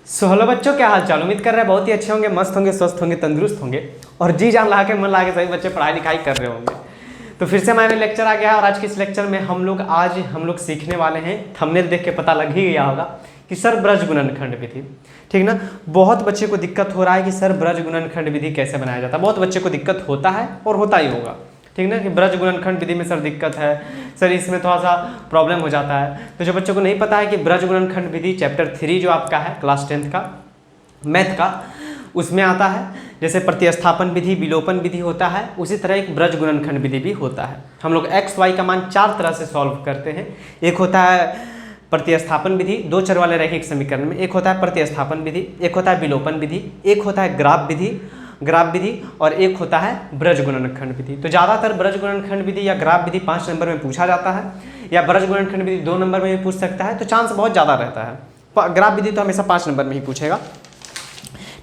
Hello बच्चों, क्या हाल चाल। उम्मीद कर रहे हैं बहुत ही अच्छे होंगे, मस्त होंगे, स्वस्थ होंगे, तंदुरुस्त होंगे और जी जान लगा के मन लगा के सभी बच्चे पढ़ाई लिखाई कर रहे होंगे। तो फिर से हमारे लेक्चर आ गया है और आज के इस लेक्चर में हम लोग सीखने वाले हैं। थंबनेल देख के पता लग ही गया होगा कि सर ब्रज गुणनखंड विधि, ठीक ना। बहुत बच्चे को दिक्कत हो रहा है कि सर ब्रज गुणनखंड विधि कैसे बनाया जाता है। बहुत बच्चे को दिक्कत होता है और होता ही होगा, ठीक ना, कि ब्रज गुणनखंड विधि में सर दिक्कत है, सर इसमें थोड़ा सा प्रॉब्लम हो जाता है। तो जो बच्चों को नहीं पता है कि ब्रज गुणनखंड विधि चैप्टर 3 जो आपका है क्लास 10th का मैथ का, उसमें आता है। जैसे प्रतिस्थापन विधि, विलोपन विधि होता है, उसी तरह एक ब्रज गुणनखंड विधि भी होता है। हम लोग एक्स वाई का मान 4 तरह से सॉल्व करते हैं। एक होता है प्रतिस्थापन विधि, 2 चर वाले रैखिक समीकरण में। एक होता है प्रतिस्थापन विधि, एक होता है विलोपन विधि, एक होता है ग्राफ विधि और एक होता है ब्रज गुणनखंड विधि। तो ज़्यादातर ब्रज गुणनखंड विधि या ग्राफ विधि 5 नंबर में पूछा जाता है, या ब्रज गुणनखंड विधि 2 नंबर में भी पूछ सकता है। तो चांस बहुत ज़्यादा रहता है। ग्राफ विधि तो हमेशा 5 नंबर में ही पूछेगा,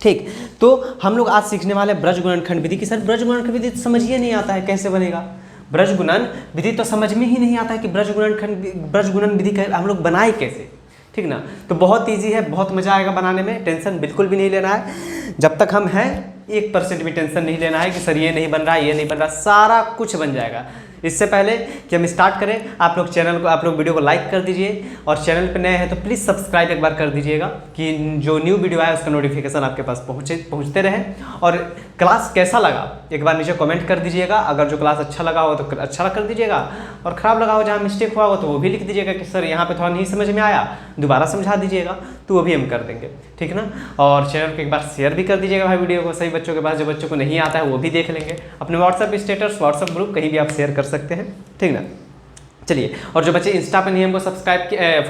ठीक। तो हम लोग आज सीखने वाले ब्रज गुणनखंड विधि की। सर ब्रज गुणनखंड विधि तो समझ ही नहीं आता है, कैसे बनेगा ब्रज गुणन विधि, तो समझ में ही नहीं आता है कि ब्रज गुणन विधि हम लोग बनाए कैसे, ठीक ना। तो बहुत ईजी है, बहुत मजा आएगा बनाने में, टेंशन बिल्कुल भी नहीं लेना है। जब तक हम हैं 1% भी टेंशन नहीं लेना है कि सर ये नहीं बन रहा, ये नहीं बन रहा, सारा कुछ बन जाएगा। इससे पहले कि हम स्टार्ट करें, आप लोग वीडियो को लाइक कर दीजिए और चैनल पर नए हैं तो प्लीज़ सब्सक्राइब एक बार कर दीजिएगा कि जो न्यू वीडियो आए उसका नोटिफिकेशन आपके पास पहुंचते रहे। और क्लास कैसा लगा एक बार नीचे कमेंट कर दीजिएगा। अगर जो क्लास अच्छा लगा हो तो अच्छा कर दीजिएगा, और ख़राब लगा हो, जहाँ मिस्टेक हुआ हो तो वो भी लिख दीजिएगा कि सर यहाँ पे थोड़ा नहीं समझ में आया, दोबारा समझा दीजिएगा, तो वो भी हम कर देंगे, ठीक ना। और चैनल को एक बार शेयर भी कर दीजिएगा भाई वीडियो को सही बच्चों के पास, जो बच्चों को नहीं आता है वो भी देख लेंगे। अपने व्हाट्सएप स्टेटस, व्हाट्सएप ग्रुप कहीं भी आप शेयर कर सकते हैं, ठीक ना। चलिए, और जो बच्चे इंस्टा पर नहीं हमको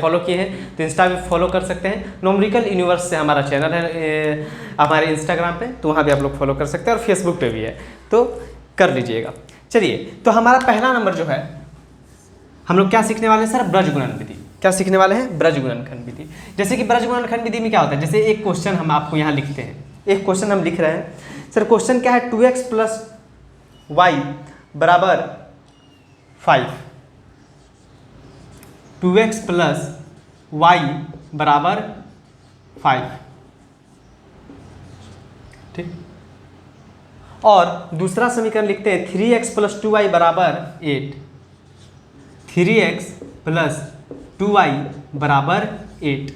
फॉलो किए हैं तो इंस्टा भी फॉलो कर सकते हैं। न्यूमेरिकल यूनिवर्स से हमारा चैनल है हमारे इंस्टाग्राम पे, तो वहाँ भी आप लोग फॉलो कर सकते हैं, और फेसबुक पे भी है, तो कर लीजिएगा। चलिए, तो हमारा पहला नंबर जो है, हम लोग क्या सीखने वाले हैं सर? ब्रज गुणन विधि। क्या सीखने वाले हैं? ब्रज गुणनखंड विधि। जैसे कि ब्रज गुणनखंड विधि में क्या होता है, जैसे एक क्वेश्चन हम आपको यहाँ लिखते हैं, एक क्वेश्चन हम लिख रहे हैं। सर क्वेश्चन क्या है? 2x + y बराबर 5, 2x + y बराबर 5, ठीक। और दूसरा समीकरण लिखते हैं 3x + 2y बराबर 8, 3x + 2y बराबर 8,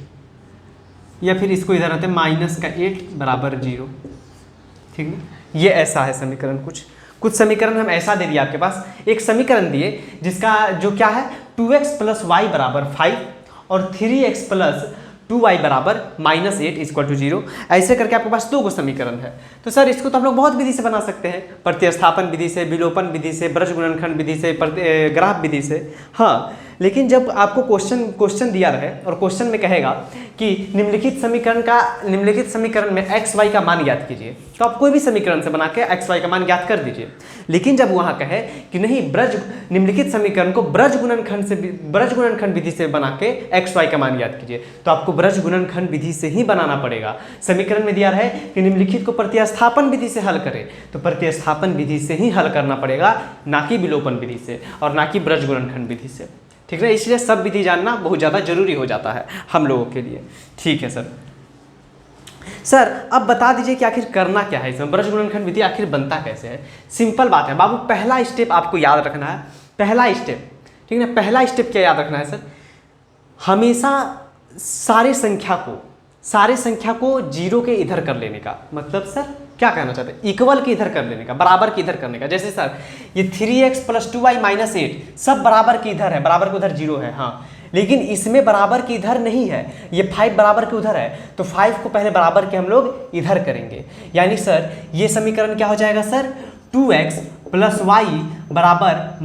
या फिर इसको इधर आते हैं -8 बराबर 0, ठीक है। ये ऐसा है समीकरण। कुछ समीकरण हम ऐसा दे दिए आपके पास। एक समीकरण दिए जिसका जो क्या है 2x + y बराबर 5 और 3x + 2y बराबर -8 = 0। ऐसे करके आपके पास 2 समीकरण है। तो सर इसको तो हम लोग बहुत विधि से बना सकते हैं, प्रतिस्थापन विधि से, विलोपन विधि से, ब्रज गुणनखंड विधि से, ग्राफ विधि से। हाँ, लेकिन जब आपको क्वेश्चन दिया रहे और क्वेश्चन में कहेगा कि निम्नलिखित समीकरण में x y का मान ज्ञात कीजिए, तो आप कोई भी समीकरण से बना के x y का मान ज्ञात कर दीजिए। लेकिन जब वहाँ कहे कि नहीं, निम्नलिखित समीकरण को ब्रज गुणनखंड विधि से बना के x y का मान ज्ञात कीजिए, तो आपको ब्रज गुणनखंड विधि से ही बनाना पड़ेगा। समीकरण में दिया रहे कि निम्नलिखित को प्रतिस्थापन विधि से हल करें, तो प्रतिस्थापन विधि से ही हल करना पड़ेगा, ना कि विलोपन विधि से और ना कि ब्रज गुणनखंड विधि से, ठीक है। इसलिए सब विधि जानना बहुत ज़्यादा जरूरी हो जाता है हम लोगों के लिए, ठीक है सर अब बता दीजिए कि आखिर करना क्या है इसमें, ब्रज गुणनखंड विधि आखिर बनता कैसे है। सिंपल बात है बाबू, पहला स्टेप आपको याद रखना है। पहला स्टेप, ठीक है ना। पहला स्टेप क्या याद रखना है सर? हमेशा सारे संख्या को 0 के इधर कर लेने का। मतलब सर क्या कहना चाहते हैं? इक्वल के इधर कर लेने का, बराबर के इधर करने का। जैसे सर ये 3x + 2y - 8 सब बराबर के इधर है, बराबर के उधर 0 है, हाँ। लेकिन इसमें बराबर के इधर नहीं है, ये 5 बराबर के उधर है, तो 5 को पहले बराबर के हम लोग इधर करेंगे। यानी सर ये समीकरण क्या हो जाएगा सर? 2x + y बराबर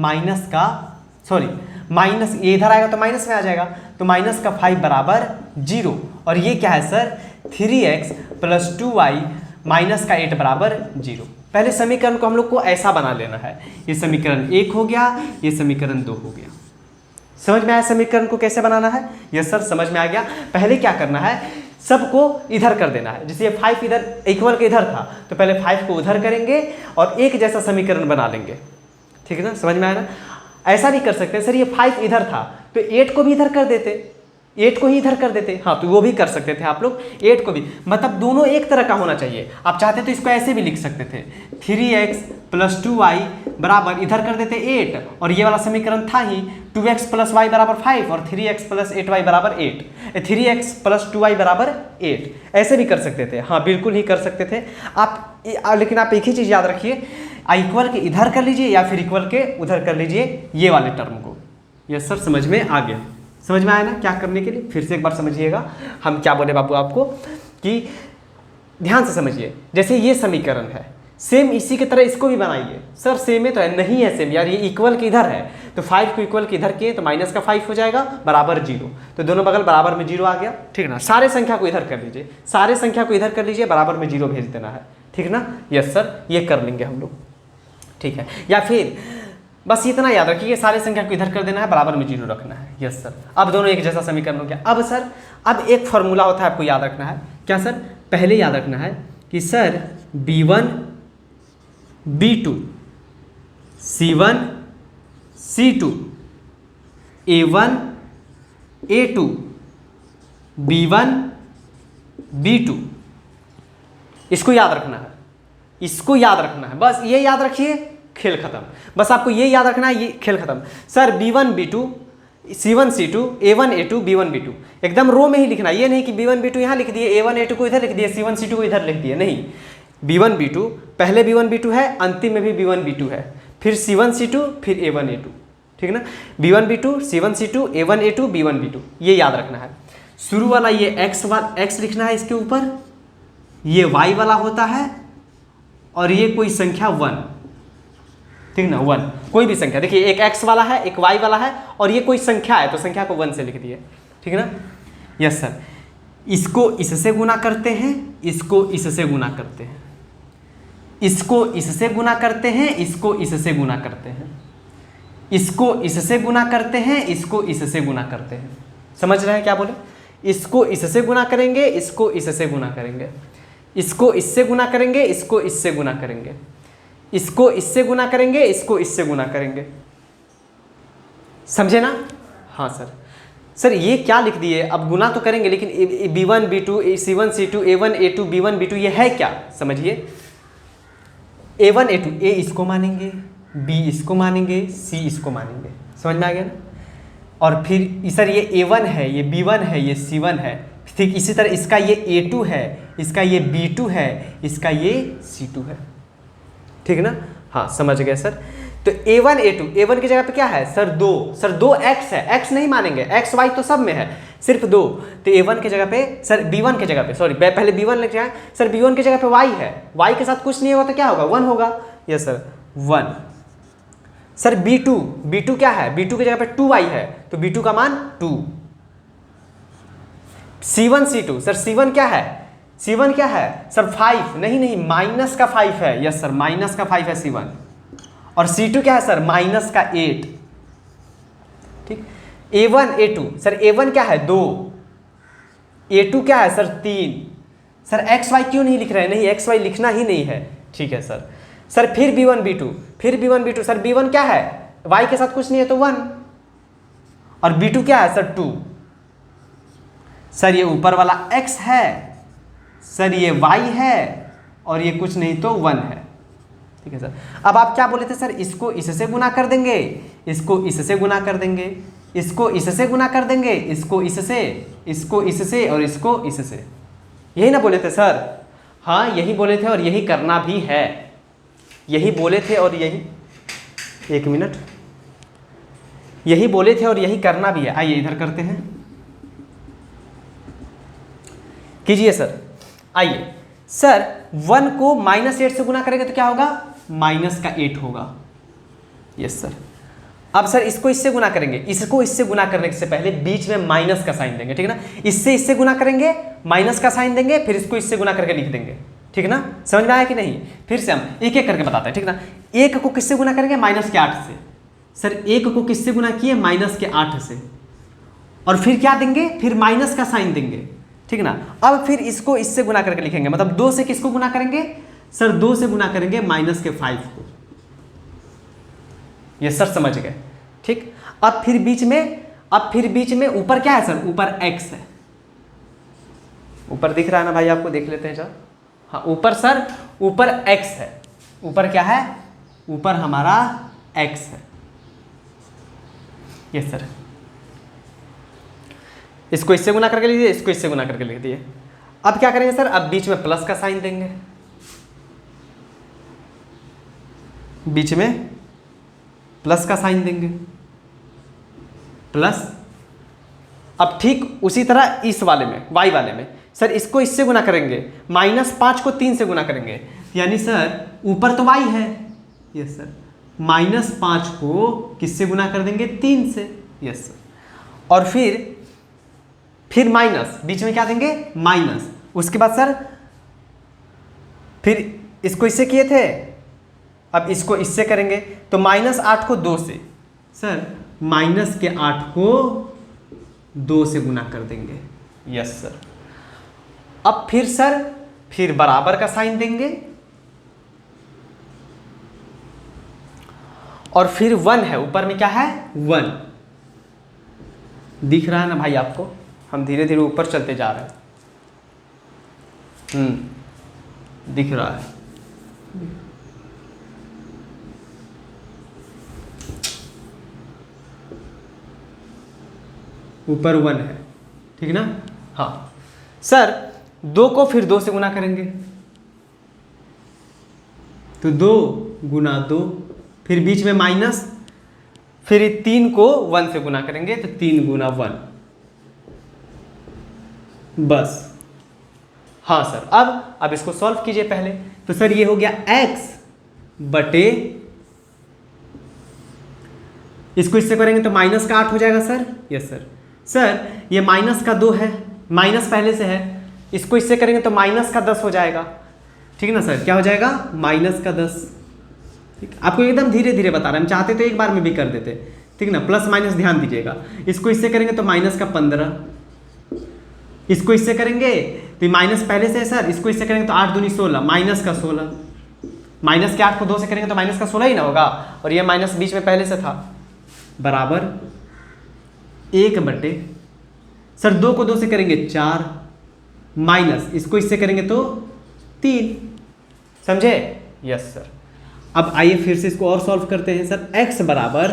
माइनस ये इधर आएगा तो माइनस में आ जाएगा, तो -5 बराबर 0। और ये क्या है सर? 3x + 2y -8 बराबर 0। पहले समीकरण को हम लोग को ऐसा बना लेना है। ये समीकरण 1 हो गया, ये समीकरण 2 हो गया। समझ में आया समीकरण को कैसे बनाना है? यस सर समझ में आ गया। पहले क्या करना है, सबको इधर कर देना है। जैसे ये 5 इधर इक्वल के इधर था, तो पहले 5 को उधर करेंगे और एक जैसा समीकरण बना लेंगे, ठीक है ना। समझ में आया ना? ऐसा भी कर सकते हैं सर, ये 5 इधर था तो 8 को भी इधर कर देते, 8 को ही इधर कर देते, हाँ तो वो भी कर सकते थे आप लोग, 8 को भी, मतलब दोनों एक तरह का होना चाहिए। आप चाहते तो इसको ऐसे भी लिख सकते थे 3x + 2y बराबर इधर कर देते 8, और ये वाला समीकरण था ही 2x + y बराबर 5 और 3x + 8y बराबर 8, 3x + 2y बराबर 8, ऐसे भी कर सकते थे, हाँ बिल्कुल ही कर सकते थे आप। लेकिन आप एक ही चीज़ याद रखिए, इक्वल के इधर कर लीजिए या फिर इक्वल के उधर कर लीजिए ये वाले टर्म को। यस सर, समझ में आ गया, समझ में आया ना क्या करने के लिए? फिर से एक बार समझिएगा हम क्या बोले बाबू आपको, कि ध्यान से समझिए। जैसे ये समीकरण है, सेम इसी की तरह इसको भी बनाइए। सर सेम है तो है, नहीं है सेम यार, ये इक्वल के इधर है तो 5 को इक्वल के इधर किए तो माइनस का 5 हो जाएगा बराबर 0, तो दोनों बगल बराबर में 0 आ गया, ठीक ना। सारे संख्या को इधर कर लीजिए, सारे संख्या को इधर कर लीजिए, बराबर में 0 भेज देना है, ठीक ना। यस सर, ये कर लेंगे हम लोग, ठीक है। या फिर बस इतना याद रखिए, सारे संख्या को इधर कर देना है, बराबर में 0 रखना है। यस सर, अब दोनों एक जैसा समीकरण हो गया। अब सर, अब एक फॉर्मूला होता है आपको याद रखना है, क्या सर? पहले याद रखना है कि sir b1 b2 c1 c2 a1 a2 b1 b2, इसको याद रखना है, इसको याद रखना है, बस ये याद रखिए, खेल खत्म। बस आपको ये याद रखना है, ये खेल खत्म। Sir b1 b2 c1 c2 a1 a2 b1 b2, एकदम रो में ही लिखना, ये नहीं कि b1 b2 यहाँ लिख दिए, a1 a2 को इधर लिख दिए, c1 c2 को इधर लिख दिए, नहीं। b1 b2, पहले b1 b2 है, अंतिम में भी b1 b2 है, फिर c1 c2 फिर a1 a2, ठीक ना। b1 b2 c1 c2 a1 a2 b1 b2, ये याद रखना है। शुरू वाला ये x लिखना है इसके ऊपर, ये y वाला होता है, और ये कोई संख्या 1, ठीक ना, 1 कोई भी संख्या, देखिए एक x वाला है, एक y वाला है, और ये कोई संख्या है तो संख्या को 1 से लिख दिए, ठीक ना। यस सर, इसको इससे गुना करते हैं, इसको इससे गुना करते हैं, इसको इससे गुना करते हैं, इसको इससे गुना करते हैं, इसको इससे गुना करते हैं, इसको इससे गुना करते हैं। समझ रहे हैं क्या बोले? इसको इससे गुना करेंगे, इसको इससे गुना करेंगे, इसको इससे गुना करेंगे, इसको इससे गुना करेंगे, इसको इससे गुना करेंगे, इसको इससे गुना करेंगे, समझे ना? हाँ सर। सर ये क्या लिख दिए? अब गुना तो करेंगे, लेकिन b1 b2 c1 c2 a1 a2 b1 b2 ये है क्या? समझिए, a1 a2, a इसको मानेंगे, b इसको मानेंगे, c इसको मानेंगे, समझ में आ गया ना? और फिर सर ये a1 है, ये b1 है, ये c1 है, ठीक इसी तरह इसका ये a2 है, इसका ये b2 है, इसका ये c2 है, ठीक है ना। हाँ समझ गए सर। तो a1 a2, a1 की जगह पे क्या है सर? 2, सर 2x है, x नहीं मानेंगे, x y तो सब में है, सिर्फ 2, तो a1 की जगह पे सर b1 की जगह पे, सॉरी पहले b1 लिख जाए, सर b1 की जगह पे y है, y के साथ कुछ नहीं होगा तो क्या होगा? 1 होगा। Yes sir 1। सर b2 क्या है? b2 की जगह पे 2y है, तो b2 का मान 2। c1 c2, सर c1 क्या है? c1 क्या है सर? 5, नहीं माइनस का 5 है, यस सर माइनस का 5 है c1। और c2 क्या है सर? माइनस का 8, ठीक। a1 a2, सर a1 क्या है? 2, a2 क्या है सर? 3। सर xy क्यों नहीं लिख रहे हैं? नहीं xy लिखना ही नहीं है, ठीक है सर। सर फिर b1 b2, सर b1 क्या है? y के साथ कुछ नहीं है तो 1, और b2 क्या है सर? 2। सर ये ऊपर वाला x है, सर ये y है, और ये कुछ नहीं तो 1 है, ठीक है सर। अब आप क्या बोले थे सर? इसको इससे गुना कर देंगे, इसको इससे गुना कर देंगे, इसको इससे गुना कर देंगे, इसको इससे और इसको इससे, यही ना बोले थे सर? हाँ यही बोले थे और यही करना भी है, यही बोले थे और यही, एक मिनट, यही बोले थे और यही करना भी है। आइए इधर करते हैं, कीजिए सर। आइए सर 1 को -8 से गुना करेंगे तो क्या होगा? -8 होगा। Yes sir. अब सर इसको इससे गुना करेंगे, इसको इससे गुना करने से पहले बीच में माइनस का साइन देंगे, ठीक है ना। इससे गुना करेंगे, माइनस का साइन देंगे, फिर इसको इससे गुना करके लिख देंगे, ठीक है ना। समझ में आया कि नहीं? फिर से हम एक एक करके बताते हैं, ठीक ना। 1 को किससे गुना करेंगे? -8 से। सर 1 को किससे गुना किए? -8 से, और फिर क्या देंगे? फिर माइनस का साइन देंगे, ठीक ना। अब फिर इसको इससे गुना करके लिखेंगे, मतलब 2 से किसको गुना करेंगे? सर 2 से गुना करेंगे -5 को। ये सर समझ गए, ठीक। अब फिर बीच में अब फिर बीच में ऊपर क्या है सर, ऊपर x है, ऊपर दिख रहा है ना भाई आपको, देख लेते हैं सर। हाँ ऊपर सर, ऊपर x है, ऊपर क्या है, ऊपर हमारा x है, यस सर। इसको इससे गुना करके लिख दिए, इसको इससे गुना करके लिख दिए। अब क्या करेंगे सर, अब बीच में प्लस का साइन देंगे, बीच में प्लस का साइन देंगे, प्लस। अब ठीक उसी तरह इस वाले में, y वाले में सर इसको इससे गुना करेंगे, -5 को 3 से गुना करेंगे, यानी सर ऊपर तो y है, यस सर, -5 को किससे गुना कर देंगे, 3 से, यस सर। और फिर माइनस, बीच में क्या देंगे, माइनस। उसके बाद सर फिर इसको इससे किए थे, अब इसको इससे करेंगे तो -8 को 2 से, सर -8 को 2 से गुना कर देंगे, यस सर। अब फिर सर फिर बराबर का साइन देंगे और फिर 1 है, ऊपर में क्या है, 1 दिख रहा है ना भाई आपको, हम धीरे धीरे ऊपर चलते जा रहे हैं, दिख रहा है। ऊपर 1 है, ठीक ना। हाँ सर 2 को फिर 2 से गुना करेंगे, तो 2 गुना 2, फिर बीच में माइनस, फिर 3 को 1 से गुना करेंगे तो 3 गुना 1, बस। हाँ सर अब इसको सॉल्व कीजिए पहले, तो सर ये हो गया x बटे, इसको इससे करेंगे तो माइनस का 8 हो जाएगा सर, यस सर। सर ये माइनस का 2 है, माइनस पहले से है, इसको इससे करेंगे तो माइनस का 10 हो जाएगा, ठीक ना सर, क्या हो जाएगा, माइनस का 10। ठीक, आपको एकदम धीरे धीरे बता रहे हैं, हम चाहते तो एक बार में भी कर देते, ठीक ना, प्लस माइनस ध्यान दीजिएगा। इसको इससे करेंगे तो माइनस का 15, इसको इससे करेंगे तो माइनस पहले से है सर, इसको इससे करेंगे तो 8 दूनी 16, माइनस का 16, माइनस के 8 को 2 से करेंगे तो माइनस का 16 ही ना होगा, और ये माइनस बीच में पहले से था, बराबर 1 बटे, सर 2 को 2 से करेंगे 4, माइनस इसको इससे करेंगे तो 3, समझे, यस सर। अब आइए फिर से इसको और सॉल्व करते हैं सर। x बराबर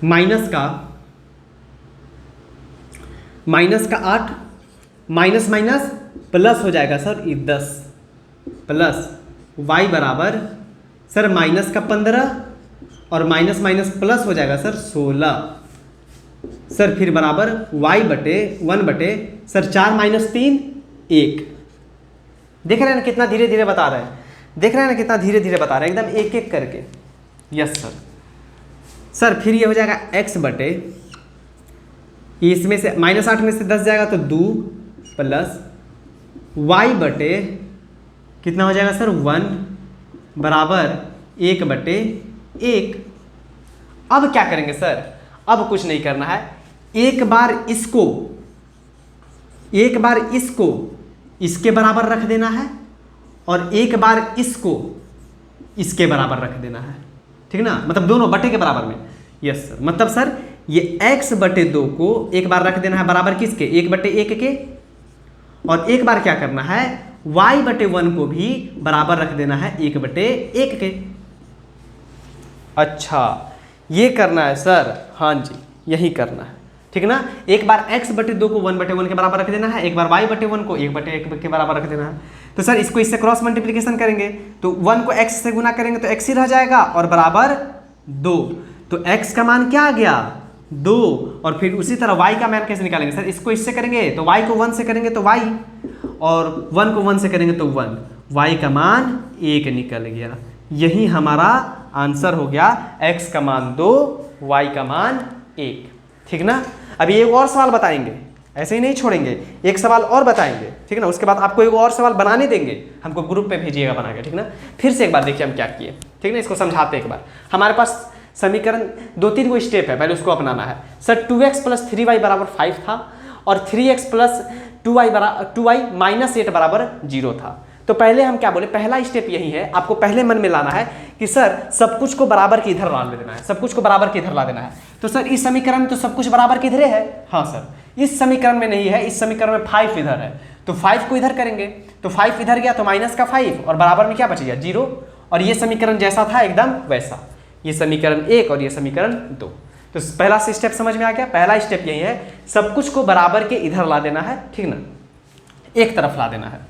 माइनस का 8, माइनस माइनस प्लस हो जाएगा सर 10, प्लस y बराबर सर माइनस का 15 और माइनस माइनस प्लस हो जाएगा सर 16, सर फिर बराबर y बटे 1 बटे सर 4 माइनस 3 1। देख रहे हैं ना कितना धीरे धीरे बता रहे हैं, देख रहे हैं ना कितना धीरे धीरे बता रहे हैं, एकदम एक एक करके, यस सर। सर फिर ये हो जाएगा x बटे, इसमें से -8 में से 10 जाएगा तो 2 प्लस y बटे कितना हो जाएगा सर 1 बराबर 1 बटे 1। अब क्या करेंगे सर, अब कुछ नहीं करना है, एक बार इसको इसके बराबर रख देना है और एक बार इसको इसके बराबर रख देना है, ठीक ना, मतलब दोनों बटे के बराबर में, यस सर। मतलब सर ये x बटे 2 को एक बार रख देना है बराबर किसके, 1 बटे 1 के, और एक बार क्या करना है y बटे 1 को भी बराबर रख देना है 1 बटे 1 के। अच्छा ये करना है सर, हाँ जी यही करना है, ठीक ना। एक बार x बटे 2 को 1 बटे 1 के बराबर रख देना है, एक बार y बटे 1 को 1 बटे 1 के बराबर रख देना है। तो सर इसको इससे क्रॉस मल्टीप्लिकेशन करेंगे तो 1 को x से गुना करेंगे तो x ही रह जाएगा और बराबर 2, तो x का मान क्या आ गया 2, और फिर उसी तरह y का मान कैसे निकालेंगे सर, इसको इससे करेंगे तो y को 1 से करेंगे तो y, और 1 को 1 से करेंगे तो 1, y का मान 1 निकल गया। यही हमारा आंसर हो गया, x का मान 2, y का मान 1, ठीक ना। अभी एक और सवाल बताएंगे, ऐसे ही नहीं छोड़ेंगे, एक सवाल और बताएंगे, ठीक ना। उसके बाद आपको एक और सवाल बनाने देंगे, हमको ग्रुप पे भेजिएगा बना के, ठीक ना। फिर से एक बार देखिए हम क्या किए, ठीक ना, इसको समझाते एक बार। हमारे पास समीकरण 2-3 को स्टेप है, पहले उसको अपनाना है सर। 2x + 3y बराबर 5 था और 3x + 2y - 8 बराबर 0 था। तो पहले हम क्या बोले, पहला स्टेप यही है, आपको पहले मन में लाना है कि सर सब कुछ को बराबर के इधर ला देना है, सब कुछ को बराबर के इधर ला देना है। तो सर इस समीकरण में तो सब कुछ बराबर किधरे है? हाँ सर, इस समीकरण में नहीं है, इस समीकरण में 5 इधर है, तो 5 को इधर करेंगे, तो 5 इधर गया तो माइनस का 5 और बराबर में क्या बच गया 0, और ये समीकरण जैसा था एकदम वैसा, ये समीकरण 1 और ये समीकरण 2। तो पहला स्टेप समझ में आ गया। पहला स्टेप यही है, सब कुछ को बराबर के इधर ला देना है, ठीक ना, एक तरफ ला देना है,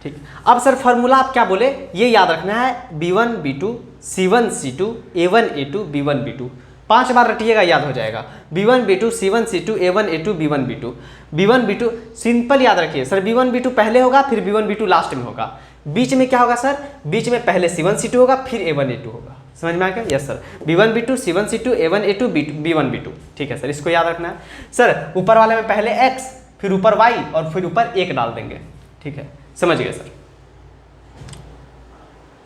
ठीक। अब सर फॉर्मूला आप क्या बोले, ये याद रखना है, b1 b2 c1 c2 a1 a2 b1 b2, 5 बार रटिएगा याद हो जाएगा। b1 b2 c1 c2 a1 a2 b1 b2, b1 b2 simple याद रखिए सर, b1 b2 पहले होगा, फिर b1 b2 लास्ट में होगा। बीच में क्या होगा सर, बीच में पहले c1 c2 होगा, फिर a1 a2 होगा। समझ में आ गया? Yes sir, b1 b2 c1 c2 a1 a2 b1 b2, ठीक है सर, इसको याद रखना है। सर ऊपर वाले में पहले x, फिर ऊपर y और फिर ऊपर 1 डाल देंगे, ठीक है, समझ गए सर,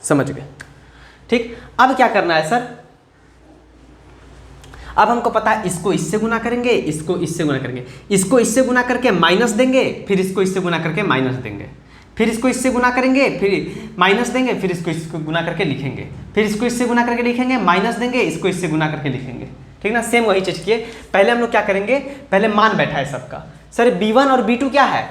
समझ गए, ठीक। अब क्या करना है सर, अब हमको पता है इसको इससे गुना करेंगे, इसको इससे गुना करेंगे, इसको इससे गुना करके माइनस देंगे, फिर इसको इससे गुना करके माइनस देंगे, फिर इसको इससे गुना करेंगे, फिर माइनस देंगे, फिर इसको गुना करके लिखेंगे, फिर इसको इससे गुना करके लिखेंगे, माइनस देंगे, इसको इससे गुना करके लिखेंगे, ठीक ना। सेम वही चीज किए। पहले हम लोग क्या करेंगे, पहले मान बैठा है सबका। सर b1 और b2 क्या है,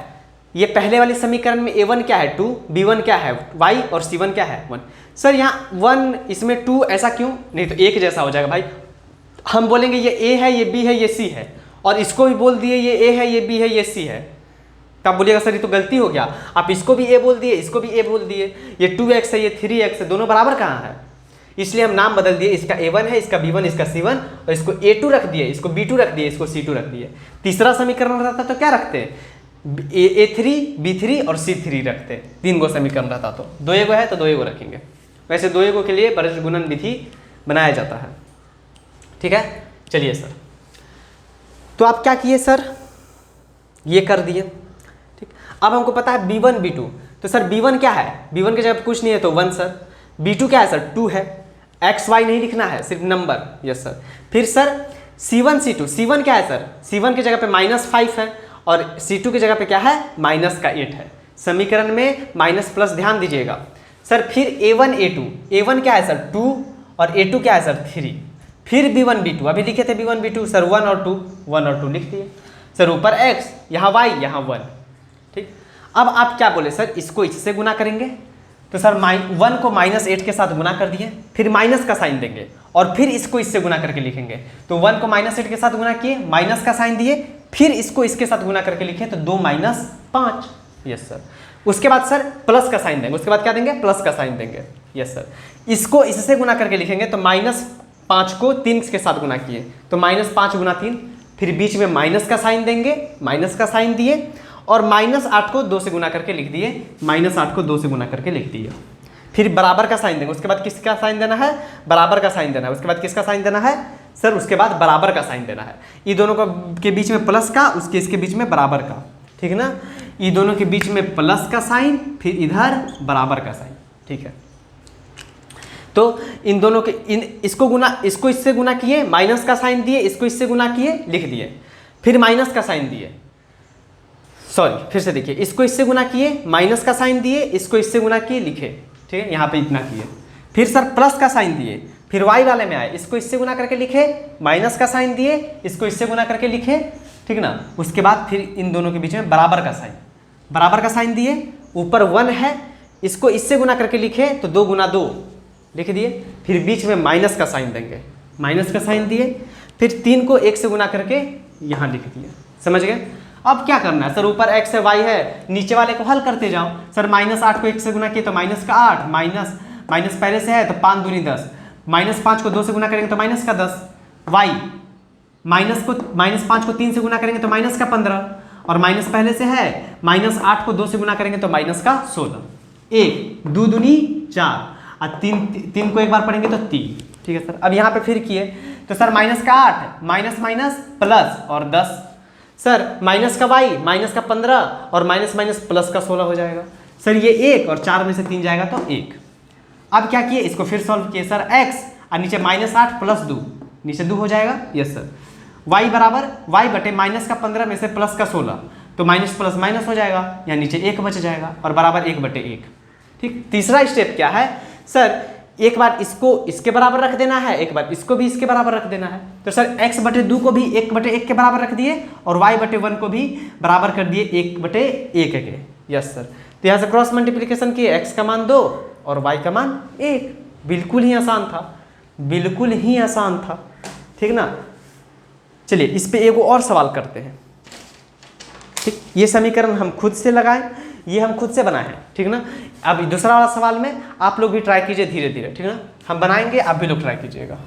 ये पहले वाले समीकरण में a1 क्या है 2, b1 क्या है y और c1 क्या है 1। सर यहाँ 1 इसमें 2, ऐसा क्यों, नहीं तो एक जैसा हो जाएगा भाई। हम बोलेंगे ये a है, ये b है, ये c है, और इसको भी बोल दिए ये a है, ये b है, ये c है, तब बोलिएगा सर ये तो गलती हो गया। आप इसको भी a बोल दिए, इसको भी a बोल दिए, ये 2x है, ये 3x है, दोनों बराबर कहाँ है, इसलिए हम नाम बदल दिए, इसका a1 है, इसका b1, इसका c1, और इसको a2 रख दिए, इसको b2 रख दिए, इसको c2 रख दिए। तीसरा समीकरण रहता तो क्या रखते, a3 b3 और c3 रखते। 3 गो समीकरण रहता तो 2 एगो है तो 2 एगो रखेंगे। वैसे 2 एगो के लिए बृहद गुणन विधि बनाया जाता है, ठीक है। चलिए सर, तो आप क्या किए सर, ये कर दिए, ठीक। अब हमको पता है b1 b2, तो सर b1 क्या है, b1 की जगह कुछ नहीं है तो 1 सर, b2 क्या है सर 2 है, x y नहीं लिखना है, सिर्फ नंबर, यस सर। फिर सर c1 c2, c1 क्या है सर, c1 की जगह पे -5 है और c2 की जगह पे क्या है -8 है। समीकरण में माइनस प्लस ध्यान दीजिएगा सर। फिर a1 a2, a1 क्या है सर 2 और a2 क्या है सर 3, फिर b1 b2, अभी लिखे थे b1 b2 सर 1 और 2 लिख दिए सर, ऊपर x, यहाँ y, यहाँ 1, ठीक। अब आप क्या बोले सर, इसको इससे गुना करेंगे, तो सर 1 को -8 के साथ गुना कर दिए, फिर माइनस का साइन देंगे और फिर इसको इससे गुना करके लिखेंगे। तो 1 को -8 के साथ गुना किए, माइनस का साइन दिए, फिर इसको इसके साथ गुना करके लिखे, तो 2 - 5, यस सर। उसके बाद सर प्लस का साइन देंगे, उसके बाद क्या देंगे, प्लस का साइन देंगे, यस सर। इसको इससे गुना करके लिखेंगे, तो -5 को 3 के साथ गुना किए, तो -5 × 3, फिर बीच में माइनस का साइन देंगे, माइनस का साइन दिए, और -8 को 2 से गुना करके लिख दिए, -8 को 2 से गुना करके लिख दिए। फिर बराबर का साइन देंगे, उसके बाद किसका साइन देना है, बराबर का साइन देना है, उसके बाद किसका साइन देना है सर, उसके बाद बराबर का साइन देना है। ये दोनों को के बीच में प्लस का, उसके इसके बीच में बराबर का, ठीक है ना। ये दोनों के बीच में प्लस का साइन, फिर इधर बराबर का साइन, ठीक है। तो इन दोनों के इसको इससे गुना किए, माइनस का साइन दिए, इसको इससे गुना किए, लिख दिए, फिर माइनस का साइन दिए, सॉरी फिर से देखिए, इसको इससे गुना किए, माइनस का साइन दिए, इसको इससे गुना किए, लिखे, ठीक है, यहाँ पे इतना किए, फिर सर प्लस का साइन दिए, फिर y वाले में आए, इसको इससे गुना करके लिखे, माइनस का साइन दिए, इसको इससे गुना करके लिखे, ठीक ना। उसके बाद फिर इन दोनों के बीच में बराबर का साइन दिए, ऊपर 1 है, इसको इससे गुना करके लिखे, तो 2 × 2 लिख दिए, फिर बीच में माइनस का साइन देंगे, माइनस का साइन दिए, फिर 3 को 1 से गुना करके यहाँ लिख दिए, समझ गए। अब क्या करना है सर, ऊपर x है y है, नीचे वाले को हल करते जाओ सर। -8 को 1 से गुना किए तो -8, माइनस पहले से है तो 5 दूनी 10, -5 को 2 से गुना करेंगे तो -10, y -5 को 3 से गुना करेंगे तो -15, और माइनस पहले से है, -8 को 2 से गुना करेंगे तो -16, 1 2 दूनी 4 और 3 को एक बार पढ़ेंगे तो 3, ठीक है सर। अब यहाँ पे फिर किए तो सर -8 माइनस माइनस प्लस और 10, सर माइनस का y माइनस का 15 और माइनस माइनस प्लस का 16 हो जाएगा सर। ये 1 और 4 में से 3 जाएगा तो 1। अब क्या किए, इसको फिर सॉल्व किए सर, x और नीचे -8 + 2, नीचे 2 हो जाएगा, यस सर। y बराबर y बटे -15 में से प्लस का 16, तो माइनस प्लस माइनस हो जाएगा, यहाँ नीचे 1 बच जाएगा और बराबर 1/1, ठीक। तीसरा स्टेप क्या है सर, एक बार इसको इसके बराबर रख देना है, एक बार इसको भी इसके बराबर रख देना है। तो सर x/2 को भी 1/1 के बराबर रख दिए और y/1 को भी बराबर कर दिए 1/1 के। यस सर, तो यहाँ से क्रॉस मल्टीप्लीकेशन किए, x का मान 2 और y का मान 1। बिल्कुल ही आसान था, बिल्कुल ही आसान था, ठीक ना। चलिए इस पे एक और सवाल करते हैं, ठीक। ये समीकरण हम खुद से लगाएं, ये हम खुद से बनाए हैं, ठीक ना। अब दूसरा वाला सवाल में आप लोग भी ट्राई कीजिए धीरे धीरे, ठीक ना। हम बनाएंगे, आप भी लोग ट्राई कीजिएगा।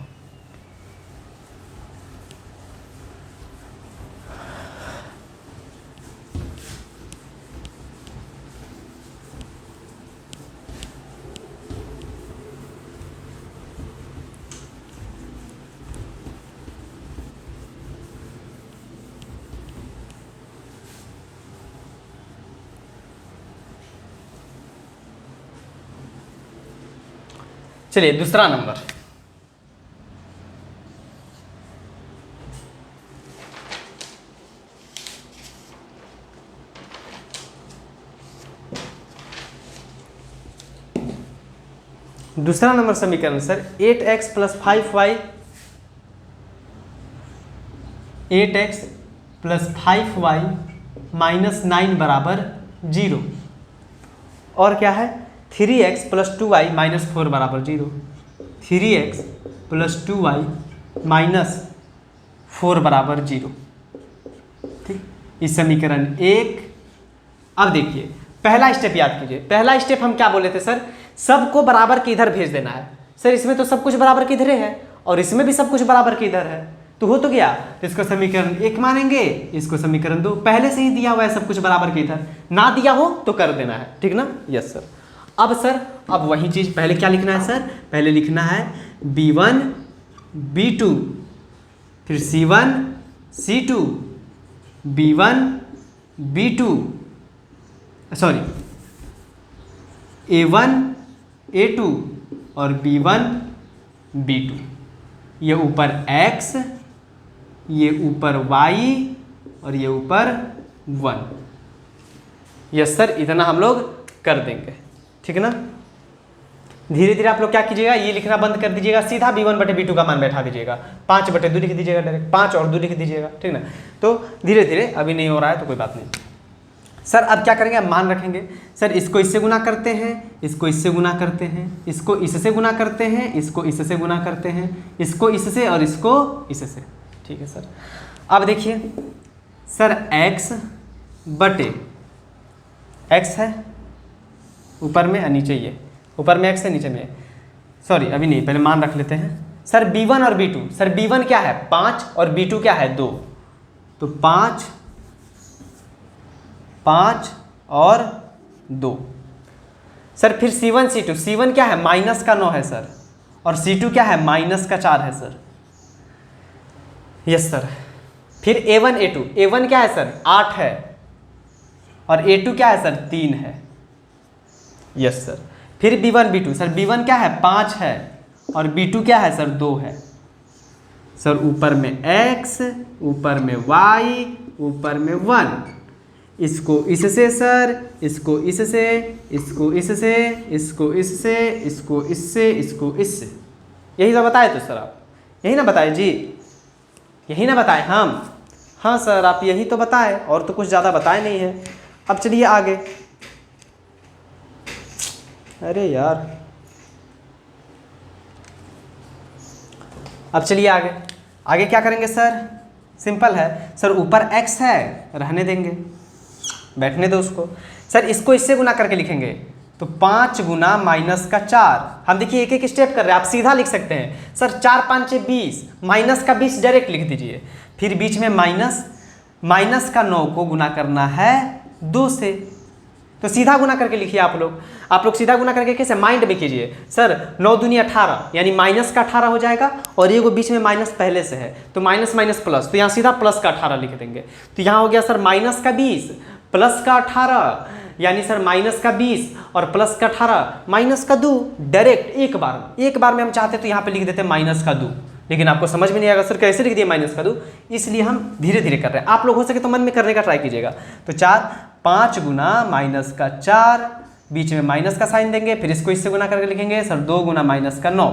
चलिए दूसरा नंबर, दूसरा नंबर समीकरण sir 8x + 5y 8x + 5y - 9 = 0 और क्या है 3x + 2y - 4 = 0। 3x + 2y - 4 = 0, ठीक। इस समीकरण 1। अब देखिए पहला स्टेप याद कीजिए, पहला स्टेप हम क्या बोले थे सर, सबको बराबर के इधर भेज देना है। सर इसमें तो सब कुछ बराबर के इधर है और इसमें भी सब कुछ बराबर के इधर है, तो हो तो गया। तो इसको समीकरण 1 मानेंगे, इसको समीकरण 2। पहले से ही दिया हुआ है सब कुछ बराबर के इधर, ना दिया हो तो कर देना है, ठीक ना। Yes sir. अब सर अब वही चीज पहले क्या लिखना है सर, पहले लिखना है b1 b2 फिर c1 c2 b1 b2 sorry a1 a2 और b1 b2। ये ऊपर x, ये ऊपर y और ये ऊपर 1। यस सर, इतना हम लोग कर देंगे, ठीक है ना। धीरे धीरे आप लोग क्या कीजिएगा, ये लिखना बंद कर दीजिएगा, सीधा b1/b2 का मान बैठा दीजिएगा, 5/2 लिख दीजिएगा, डायरेक्ट 5 और 2 लिख दीजिएगा, ठीक ना। तो धीरे धीरे, अभी नहीं हो रहा है तो कोई बात नहीं। सर अब क्या करेंगे, अब मान रखेंगे। सर इसको इससे गुना करते हैं, इसको इससे गुना करते हैं, इसको इससे गुना करते हैं, इसको इससे गुना करते हैं, इसको इससे और इसको इससे, ठीक है सर। अब देखिए सर x है ऊपर में, नीचे ये ऊपर में x है, नीचे में, सॉरी अभी नहीं, पहले मान रख लेते हैं। सर b1 और b2, सर b1 क्या है 5 और b2 क्या है 2, तो 5 और 2। सर फिर c1 c2, c1 क्या है -9 है सर, और c2 क्या है -4 है सर। Yes sir. फिर a1 a2, a1 क्या है सर 8 है और a2 क्या है सर 3 है। Yes sir. फिर b1 b2, सर b1 क्या है 5 है और b2 क्या है सर 2 है। सर ऊपर में x, ऊपर में y, ऊपर में 1, इसको इससे सर, इसको इससे, इसको इससे, इसको इससे, इसको इससे, इसको इससे, यही तो बताए तो सर आप, यही ना बताए जी, यही ना बताए हम। हाँ सर आप यही तो बताए, और तो कुछ ज़्यादा बताए नहीं है। अब चलिए आगे, अरे यार, अब चलिए आगे, आगे क्या करेंगे सर, सिंपल है सर, ऊपर x है रहने देंगे, बैठने दो उसको। सर इसको इससे गुना करके लिखेंगे तो 5 गुना -4। हम देखिए एक एक स्टेप कर रहे हैं, आप सीधा लिख सकते हैं सर, 4 5 20, माइनस का 20 डायरेक्ट लिख दीजिए, फिर बीच में माइनस का 9 को गुना करना है 2 से, तो सीधा गुना करके लिखिए आप लोग सीधा गुना करके कैसे, माइंड में कीजिए। सर 9 दूनी 18, यानी माइनस का 18 हो जाएगा, और ये को बीच में माइनस पहले से है, तो माइनस माइनस प्लस, तो यहाँ सीधा प्लस का 18 लिख देंगे। तो यहाँ हो गया सर माइनस का 20 प्लस का 18, यानी सर माइनस का 20 और प्लस का 18 माइनस का 2, डायरेक्ट एक बार में हम चाहते तो यहाँ पे लिख देते माइनस का 2, लेकिन आपको समझ में नहीं आएगा सर कैसे लिख दिया माइनस का 2, इसलिए हम धीरे धीरे कर रहे हैं। आप लोग हो सके तो मन में करने का ट्राई कीजिएगा। तो 5 गुना -4 बीच में माइनस का साइन देंगे, फिर इसको इससे गुना करके लिखेंगे सर 2 गुना माइनस का 9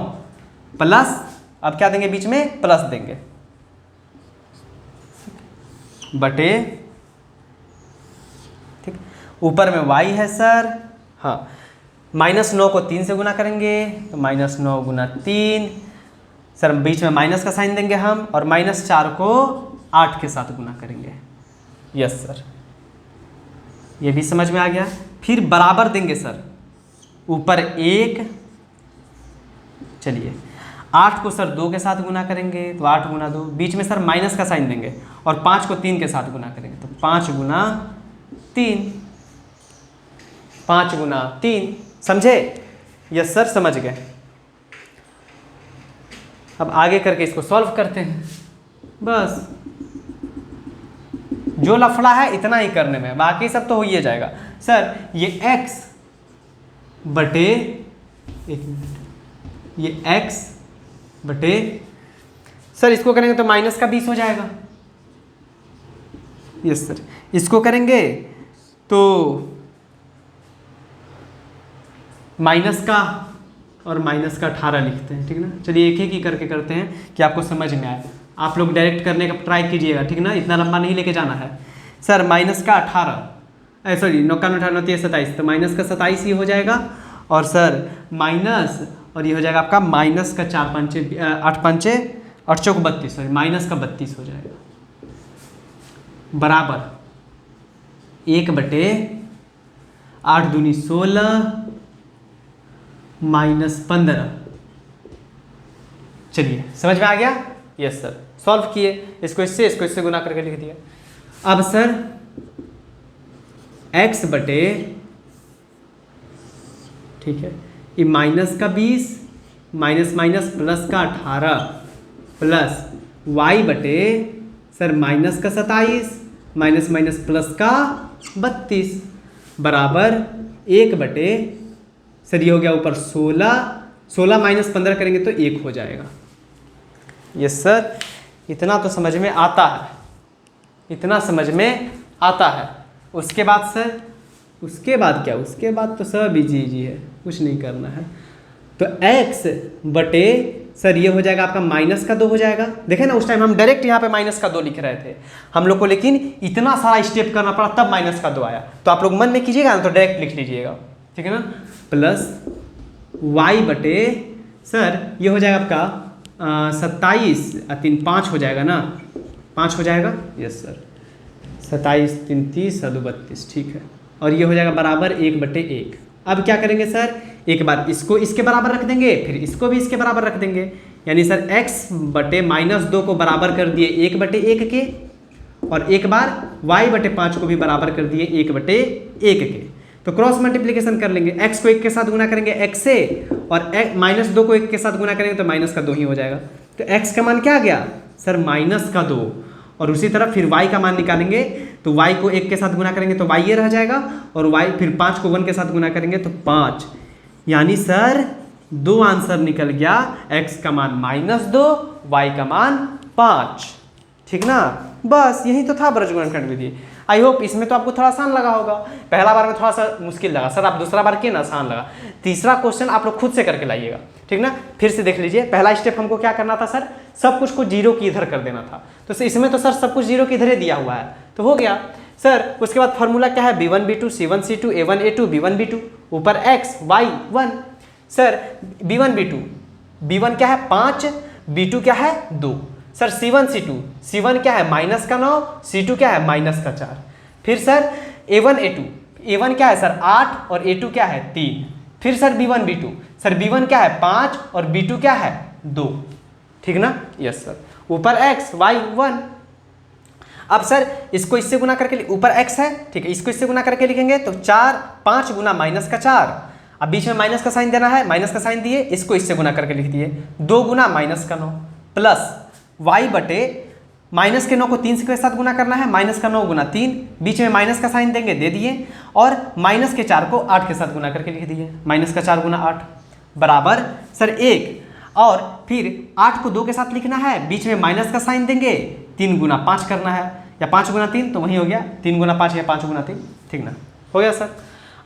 प्लस, अब क्या देंगे बीच में प्लस देंगे बटे, ठीक, ऊपर में y है सर, हाँ, -9 को 3 से गुना करेंगे तो -9 गुना 3 सर, बीच में माइनस का साइन देंगे हम, और -4 को 8 के साथ गुना करेंगे। यस सर, ये भी समझ में आ गया। फिर बराबर देंगे सर, ऊपर 1, चलिए 8 को सर 2 के साथ गुना करेंगे तो 8 गुना 2, बीच में सर माइनस का साइन देंगे और 5 को 3 के साथ गुना करेंगे तो 5 गुना 3, 5 गुना 3, समझे? यस सर, समझ गए। अब आगे करके इसको सॉल्व करते हैं। बस जो लफड़ा है इतना ही करने में, बाकी सब तो हो ही जाएगा। सर ये x बटे, एक मिनट, ये x बटे, सर इसको करेंगे तो माइनस का 20 हो जाएगा। यस सर, इसको करेंगे तो माइनस का और माइनस का 18 लिखते हैं, ठीक ना। चलिए एक ही करके करते हैं कि आपको समझ में आए। आप लोग डायरेक्ट करने का ट्राई कीजिएगा, ठीक ना, इतना लंबा नहीं लेके जाना है। सर माइनस का 18, सॉरी 9 का 18 9 27, तो माइनस का 27 ही हो जाएगा, और सर माइनस, और ये हो जाएगा आपका माइनस का 4 5 8 5 8 चौक 32, सॉरी माइनस का 32 हो जाएगा, बराबर 1 बटे 8 दूनी 16 -15। चलिए समझ में आ गया? यस सर, सॉल्व किए, इसको इससे गुना करके लिख दिया। अब सर x बटे, ठीक है, ये माइनस का 20 माइनस माइनस प्लस का 18 प्लस y बटे सर माइनस का 27 माइनस माइनस प्लस का 32 बराबर 1 बटे, सर ये हो गया ऊपर 16 माइनस 15 करेंगे तो 1 हो जाएगा। यस सर, इतना तो समझ में आता है, इतना समझ में आता है। उसके बाद सर, उसके बाद क्या, उसके बाद तो सब इजी है, कुछ नहीं करना है। तो x बटे सर ये हो जाएगा आपका माइनस का 2 हो जाएगा। देखें ना, उस टाइम हम डायरेक्ट यहाँ पे माइनस का 2 लिख रहे थे हम लोग को, लेकिन इतना सारा स्टेप करना पड़ा तब माइनस का 2 आया। तो आप लोग मन में कीजिएगा ना तो डायरेक्ट लिख लीजिएगा, ठीक है ना। प्लस y बटे सर ये हो जाएगा आपका 27 3 5 हो जाएगा ना, 5 हो जाएगा। यस सर, 27 3 30 2 32, ठीक है, और ये हो जाएगा बराबर 1 बटे 1। अब क्या करेंगे सर, एक बार इसको इसके बराबर रख देंगे, फिर इसको भी इसके बराबर रख देंगे, यानी सर x बटे -2 को बराबर कर दिए 1 बटे 1 के, और एक बार y बटे 5 को भी बराबर कर दिए 1 बटे 1 के। तो क्रॉस मल्टीप्लिकेशन कर लेंगे, x को 1 के साथ गुना करेंगे x से, और -2 को 1 के साथ गुना करेंगे तो माइनस का 2 ही हो जाएगा। तो x का मान क्या आ गया सर, माइनस का 2, और उसी तरह फिर y का मान निकालेंगे तो y को 1 के साथ गुना करेंगे तो y ये रह जाएगा, और y फिर 5 को 1 के साथ गुना करेंगे तो 5, यानी सर 2 आंसर निकल गया, x का मान -2, y का मान 5, ठीक ना। बस यही तो था बीजगणित विधि। आई होप इसमें तो आपको थोड़ा आसान लगा होगा, पहला बार में थोड़ा सा मुश्किल लगा सर, आप दूसरा बार किए ना आसान लगा, तीसरा क्वेश्चन आप लोग खुद से करके लाइएगा, ठीक ना। फिर से देख लीजिए, पहला स्टेप हमको क्या करना था सर, सब कुछ को 0 की इधर कर देना था, तो इसमें तो सर सब कुछ 0 की इधर ही दिया हुआ है, तो हो गया सर। उसके बाद फॉर्मूला क्या है, b1 b2 c1 c2 a1 a2 b1 b2, ऊपर x y 1, sir b1 b2, b1 क्या है 5, b2 क्या है 2, सर c1 c2, c1 क्या है माइनस का 9, c2 क्या है माइनस का 4, फिर सर a1 a2, a1 क्या है सर 8 और a2 क्या है 3, फिर sir b1 b2, sir b1 क्या है 5 और b2 क्या है 2, ठीक ना। यस सर, ऊपर x y 1। अब सर इसको इससे गुना करके, ऊपर x है, ठीक है, इसको इससे गुना करके लिखेंगे तो 5 गुना माइनस का 4, अब बीच में माइनस का साइन देना है, माइनस का साइन दिए, इसको इससे गुना करके लिख दिए 2 गुना माइनस का 9 प्लस y बटे माइनस के 9 को 3 के साथ गुना करना है, माइनस का 9 गुना 3, बीच में माइनस का साइन देंगे, दे दिए, और माइनस के 4 को 8 के साथ गुना करके लिख दिए, माइनस का 4 गुना 8 बराबर सर 1, और फिर 8 को 2 के साथ लिखना है, बीच में माइनस का साइन देंगे, 3 गुना 5 करना है, या 5 गुना 3 तो वही हो गया 3 गुना 5 या 5 गुना 3, ठीक ना, हो गया सर।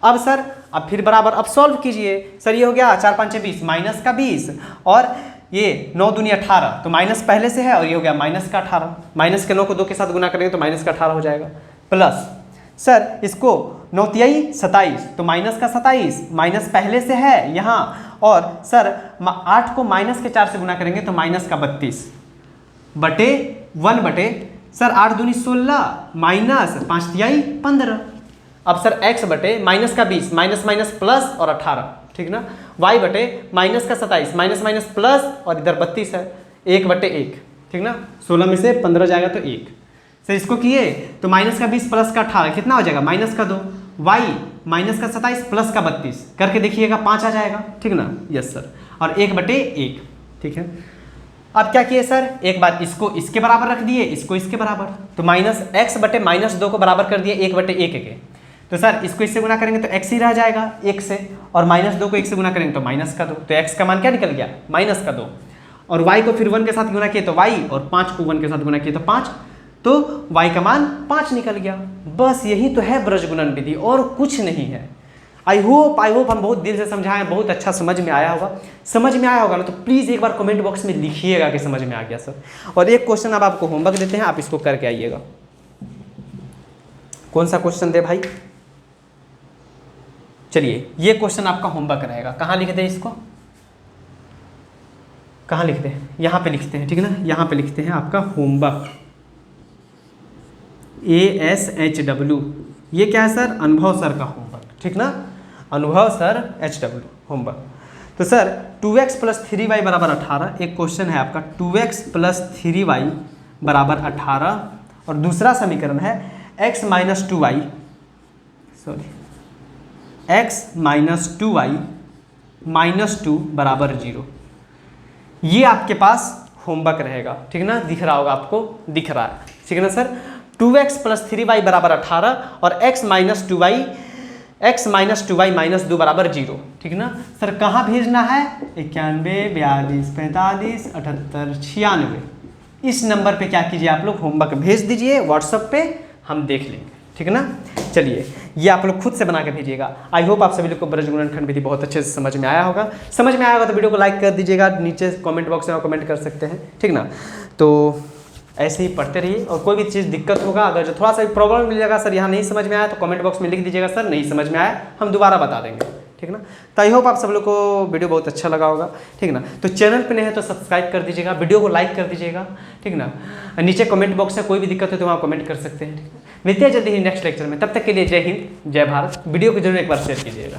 अब सर अब फिर बराबर अब सॉल्व कीजिए। सर ये हो गया 4 5 20 माइनस का 20 और ये 9 दूनी 18, तो माइनस पहले से है और ये हो गया माइनस का 18। माइनस के 9 को 2 के साथ गुना करेंगे तो माइनस का 18 हो जाएगा। प्लस सर इसको 9 तिहाई 27, तो माइनस का 27, माइनस पहले से है यहाँ, और सर 8 को माइनस के 4 से गुना करेंगे तो माइनस का 32 बटे 1 बटे सर 8 दूनी 16 माइनस 5 तिहाई 15। अब सर x बटे माइनस का 20 माइनस माइनस प्लस और 18, ठीक ना, y बटे माइनस का 27 माइनस माइनस प्लस और इधर 32 है, 1 बटे 1, ठीक ना, 16 में से 15 जाएगा तो 1। सर इसको किए तो माइनस का 20 प्लस का 18 कितना हो जाएगा, माइनस का 2, y माइनस का 27 प्लस का 32 करके देखिएगा 5 आ जाएगा, ठीक ना, यस सर, और 1 बटे 1, ठीक है। अब क्या किए सर, एक बार इसको इसके बराबर रख दिए, इसको इसके बराबर, तो माइनस x बटे माइनस 2 को बराबर कर दिए 1 बटे 1 के, तो सर इसको इससे गुना करेंगे तो x ही रह जाएगा 1 से, और माइनस 2 को 1 से गुना करेंगे तो माइनस का 2, तो x का मान क्या निकल गया, माइनस का 2, और y को फिर 1 के साथ गुना किए तो y, और 5 को 1 के साथ गुना किए तो 5, तो y का मान 5 निकल गया। बस यही तो है ब्रजगुणन विधि और कुछ नहीं है। आई होप हम बहुत दिल से समझाएं, बहुत अच्छा समझ में आया होगा। समझ में आया होगा ना तो प्लीज़ एक बार कमेंट बॉक्स में लिखिएगा कि समझ में आ गया सर। और एक क्वेश्चन अब आपको होमवर्क देते हैं, आप इसको करके आइएगा। कौन सा क्वेश्चन दे भाई, चलिए ये क्वेश्चन आपका होमवर्क रहेगा। कहाँ लिखते हैं इसको, कहाँ लिखते हैं, यहाँ पे लिखते हैं, ठीक है ना, यहाँ पे लिखते हैं आपका होमवर्क, ASHW, ये क्या है सर, अनुभव सर का होमवर्क, ठीक ना, अनुभव सर HW होमवर्क। तो सर 2x प्लस 3y बराबर 18, एक क्वेश्चन है आपका 2x प्लस 3y बराबर 18, और दूसरा समीकरण है x minus 2y, sorry x minus 2y minus 2 बराबर 0। ये आपके पास होमवर्क रहेगा, ठीक ना, दिख रहा होगा आपको, दिख रहा है, ठीक है ना सर। 2x प्लस 3y बराबर 18 और x माइनस 2y माइनस 2 बराबर 0, ठीक ना सर। कहाँ भेजना है, 91 42 45 78 96, इस नंबर पे क्या कीजिए आप लोग होमवर्क भेज दीजिए व्हाट्सएप पे, हम देख लेंगे, ठीक है ना। चलिए ये आप लोग खुद से बना के भेजिएगा। आई होप आप सभी लोग को ब्रजगुणन खंड विधि बहुत अच्छे से समझ में आया होगा। समझ में आया होगा तो वीडियो को लाइक कर दीजिएगा, नीचे कमेंट बॉक्स में आप कमेंट कर सकते हैं, ठीक ना। तो ऐसे ही पढ़ते रहिए, और कोई भी चीज़ दिक्कत होगा, अगर जो थोड़ा सा भी प्रॉब्लम मिलेगा सर यहाँ नहीं समझ में आया तो कमेंट बॉक्स में लिख दीजिएगा सर नहीं समझ में आया, हम दोबारा बता देंगे, ठीक ना। तो आई होप आप सब लोग को वीडियो बहुत अच्छा लगा होगा, ठीक ना। तो चैनल पे नहीं है तो सब्सक्राइब कर दीजिएगा, वीडियो को लाइक कर दीजिएगा, ठीक ना। नीचे कमेंट बॉक्स में कोई भी दिक्कत हो तो वहाँ कमेंट कर सकते हैं, ठीक है। मिलते हैं जल्दी ही नेक्स्ट लेक्चर में, तब तक के लिए जय हिंद जय भारत। वीडियो को जरूर एक बार शेयर कीजिएगा।